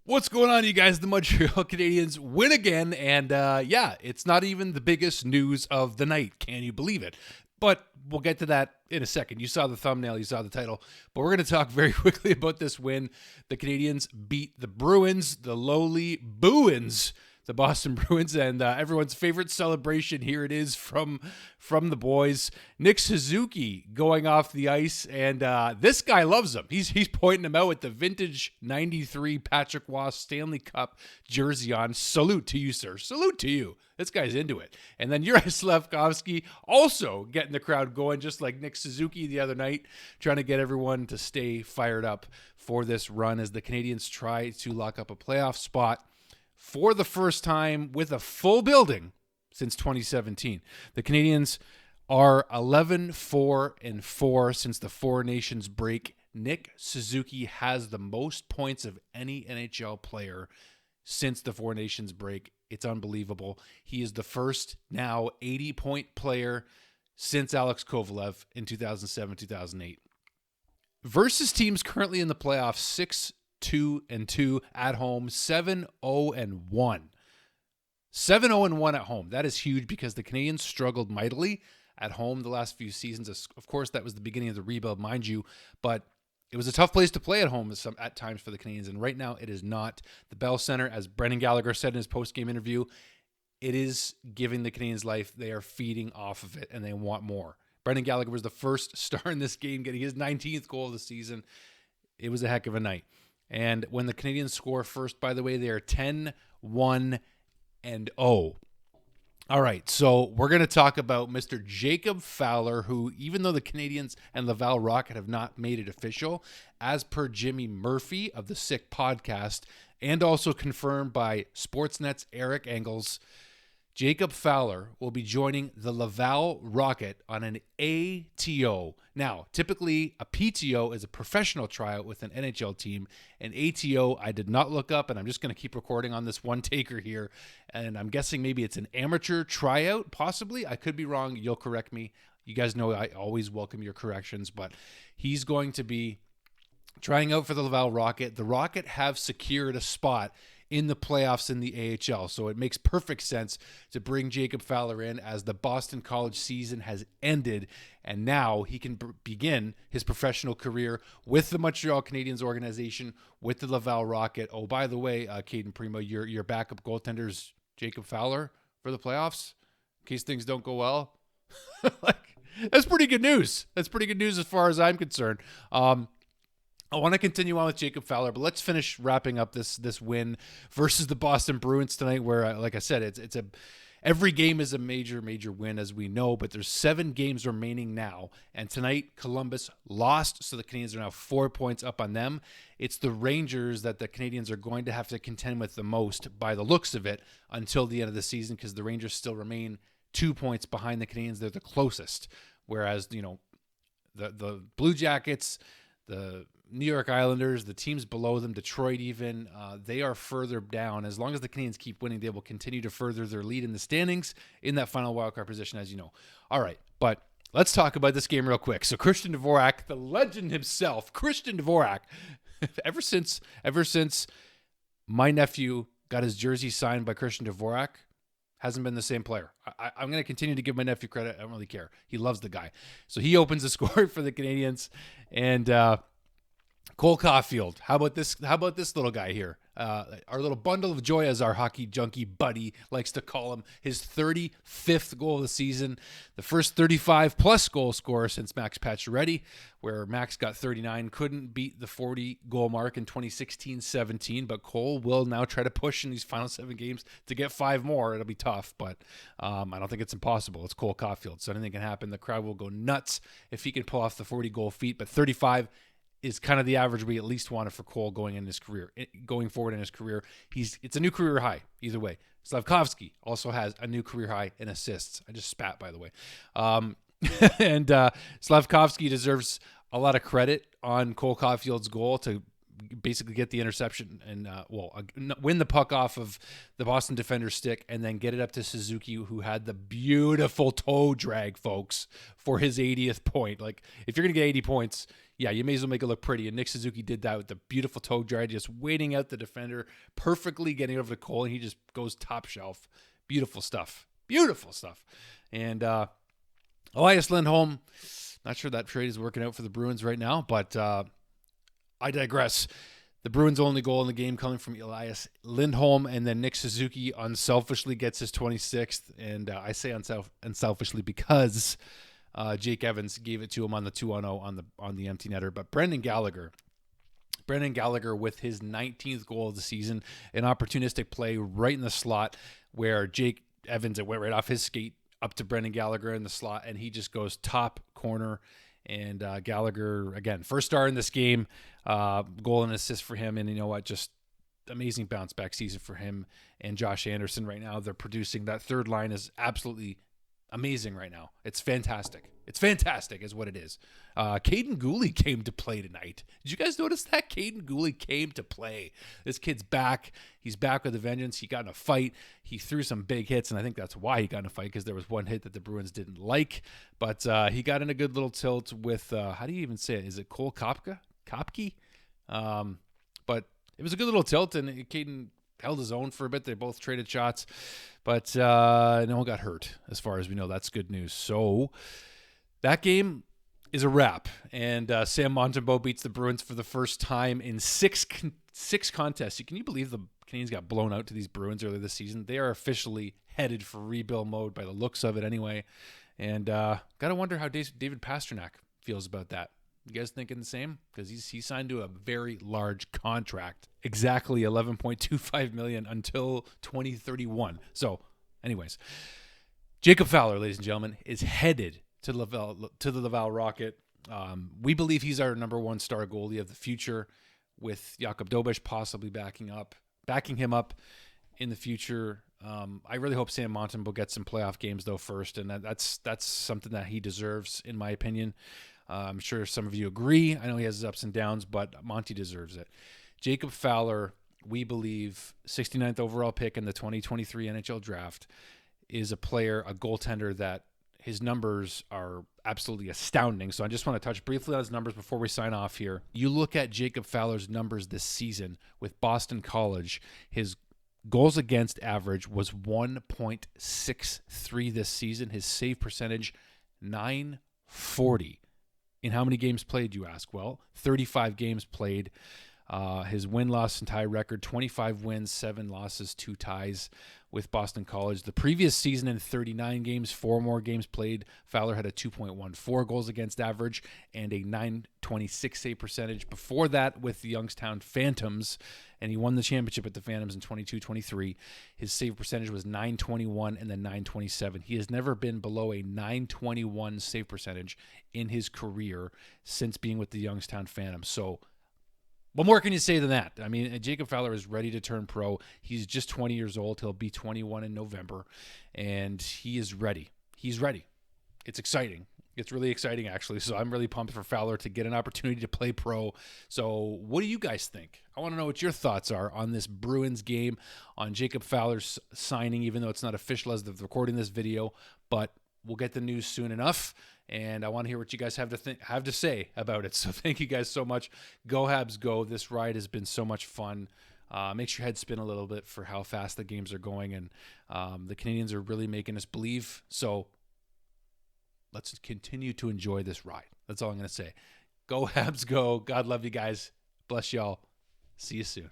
What's going on, you guys? The Montreal Canadiens win again, and it's not even the biggest news of the night. Can you believe it? But we'll get to that in a second. You saw the thumbnail, you saw the title, but we're going to talk very quickly about this win. The Canadiens beat the Bruins, the lowly Bruins, the Boston Bruins, and everyone's favorite celebration. Here it is from the boys. Nick Suzuki going off the ice, and this guy loves him. He's pointing him out with the vintage '93 Patrick Waugh Stanley Cup jersey on. Salute to you, sir. Salute to you. This guy's into it. And then Juraj Slafkovsky also getting the crowd going, just like Nick Suzuki the other night, trying to get everyone to stay fired up for this run as the Canadiens try to lock up a playoff spot for the first time with a full building since 2017. The Canadiens are 11-4-4 since the Four Nations break. Nick Suzuki has the most points of any NHL player since the Four Nations break. It's unbelievable. He is the first now 80-point player since Alex Kovalev in 2007-2008. Versus teams currently in the playoffs, 6-2-2 at home, 7-0-1. 7-0-1 at home. That is huge because the Canadiens struggled mightily at home the last few seasons. Of course, that was the beginning of the rebuild, mind you, but it was a tough place to play at home at times for the Canadiens, and right now it is not. The Bell Center, as Brendan Gallagher said in his post-game interview, it is giving the Canadiens life. They are feeding off of it, and they want more. Brendan Gallagher was the first star in this game, getting his 19th goal of the season. It was a heck of a night. And when the Canadiens score first, by the way, they are 10-1-0. All right, so we're going to talk about Mr. Jacob Fowler, who, even though the Canadiens and Laval Rocket have not made it official, as per Jimmy Murphy of the Sick podcast, and also confirmed by Sportsnet's Eric Engels, Jacob Fowler will be joining the Laval Rocket on an ATO. Now, typically, a PTO is a professional tryout with an NHL team. An ATO, I did not look up, and I'm just going to keep recording on this one taker here. And I'm guessing maybe it's an amateur tryout, possibly. I could be wrong. You'll correct me. You guys know I always welcome your corrections, but he's going to be trying out for the Laval Rocket. The Rocket have secured a spot in the playoffs in the AHL. So it makes perfect sense to bring Jacob Fowler in as the Boston College season has ended, and now he can begin his professional career with the Montreal Canadiens organization, with the Laval Rocket. Oh, by the way, Caden Primo, your backup goaltender's Jacob Fowler for the playoffs, in case things don't go well. That's pretty good news. That's pretty good news as far as I'm concerned. I want to continue on with Jacob Fowler, but let's finish wrapping up this win versus the Boston Bruins tonight, where, like I said, every game is a major win, as we know, but there's 7 games remaining now, and tonight Columbus lost, so the Canadiens are now 4 points up on them. It's the Rangers that the Canadiens are going to have to contend with the most, by the looks of it, until the end of the season, because the Rangers still remain 2 points behind the Canadiens. They're the closest, whereas the Blue Jackets, the New York Islanders, the teams below them, Detroit even, they are further down. As long as the Canadiens keep winning, they will continue to further their lead in the standings in that final wildcard position, as you know. All right, but let's talk about this game real quick. So Christian Dvorak, the legend himself, Christian Dvorak, ever since my nephew got his jersey signed by Christian Dvorak, hasn't been the same player. I'm going to continue to give my nephew credit. I don't really care. He loves the guy. So he opens the score for the Canadiens, and Cole Caulfield. How about this little guy here? Our little bundle of joy, as our hockey junkie buddy likes to call him. His 35th goal of the season. The first 35-plus goal scorer since Max Pacioretty, where Max got 39. Couldn't beat the 40-goal mark in 2016-17, but Cole will now try to push in these final 7 games to get 5 more. It'll be tough, but I don't think it's impossible. It's Cole Caulfield, so anything can happen. The crowd will go nuts if he can pull off the 40-goal feat, but 35 is kind of the average we at least wanted for Cole going forward in his career. It's a new career high either way. Slafkovsky also has a new career high in assists. I just spat, by the way. And Slafkovsky deserves a lot of credit on Cole Caulfield's goal to basically get the interception and win the puck off of the Boston defender's stick, and then get it up to Suzuki, who had the beautiful toe drag, folks, for his 80th point. Like, if you're gonna get 80 points, yeah, you may as well make it look pretty. And Nick Suzuki did that with the beautiful toe drag, just waiting out the defender, perfectly getting over the goal, and he just goes top shelf. Beautiful stuff. Beautiful stuff. And Elias Lindholm, not sure that trade is working out for the Bruins right now, but I digress. The Bruins' only goal in the game coming from Elias Lindholm, and then Nick Suzuki unselfishly gets his 26th. And I say unselfishly because Jake Evans gave it to him on the 2-on-0 on the empty netter. But Brendan Gallagher with his 19th goal of the season, an opportunistic play right in the slot where Jake Evans, it went right off his skate up to Brendan Gallagher in the slot, and he just goes top corner. And Gallagher, again, first star in this game, goal and assist for him. And you know what? Just amazing bounce back season for him and Josh Anderson right now. They're producing. That third line is absolutely amazing right now. It's fantastic. It's fantastic is what it is. Caden Gooley came to play tonight. Did you guys notice that? Caden Gooley came to play. This kid's back. He's back with a vengeance. He got in a fight. He threw some big hits, and I think that's why he got in a fight, because there was one hit that the Bruins didn't like. But he got in a good little tilt with, how do you even say it? Is it Cole Kopke? But it was a good little tilt, and Caden held his own for a bit. They both traded shots, but no one got hurt as far as we know. That's good news. So that game is a wrap, and Sam Montembeault beats the Bruins for the first time in six contests. Can you believe the Canadiens got blown out to these Bruins earlier this season? They are officially headed for rebuild mode by the looks of it anyway, and got to wonder how David Pastrnak feels about that. You guys thinking the same? Because he signed to a very large contract, exactly $11.25 million until 2031. So, anyways, Jacob Fowler, ladies and gentlemen, is headed to the Laval Rocket. We believe he's our number one star goalie of the future, with Jakob Dobish possibly backing him up in the future. I really hope Sam Montembeault gets some playoff games though first, and that's something that he deserves, in my opinion. I'm sure some of you agree. I know he has his ups and downs, but Monty deserves it. Jacob Fowler, we believe, 69th overall pick in the 2023 NHL draft, is a player, a goaltender that his numbers are absolutely astounding. So I just want to touch briefly on his numbers before we sign off here. You look at Jacob Fowler's numbers this season with Boston College, his goals against average was 1.63 this season. His save percentage, .940. In how many games played, you ask? Well, 35 games played. His win-loss and tie record, 25 wins, 7 losses, 2 ties with Boston College. The previous season in 39 games, 4 more games played, Fowler had a 2.14 goals against average and a .926 save percentage. Before that with the Youngstown Phantoms, and he won the championship at the Phantoms in 22-23. His save percentage was .921 and then .927. He has never been below a .921 save percentage in his career since being with the Youngstown Phantoms. So what more can you say than that? I mean, Jacob Fowler is ready to turn pro. He's just 20 years old. He'll be 21 in November, and he is ready. He's ready. It's exciting. It's really exciting, actually. So I'm really pumped for Fowler to get an opportunity to play pro. So what do you guys think? I want to know what your thoughts are on this Bruins game, on Jacob Fowler's signing, even though it's not official as of recording this video, but we'll get the news soon enough. And I want to hear what you guys have to say about it. So thank you guys so much. Go Habs, go. This ride has been so much fun. Makes your head spin a little bit for how fast the games are going. And the Canadiens are really making us believe. So let's continue to enjoy this ride. That's all I'm going to say. Go Habs, go. God love you guys. Bless y'all. See you soon.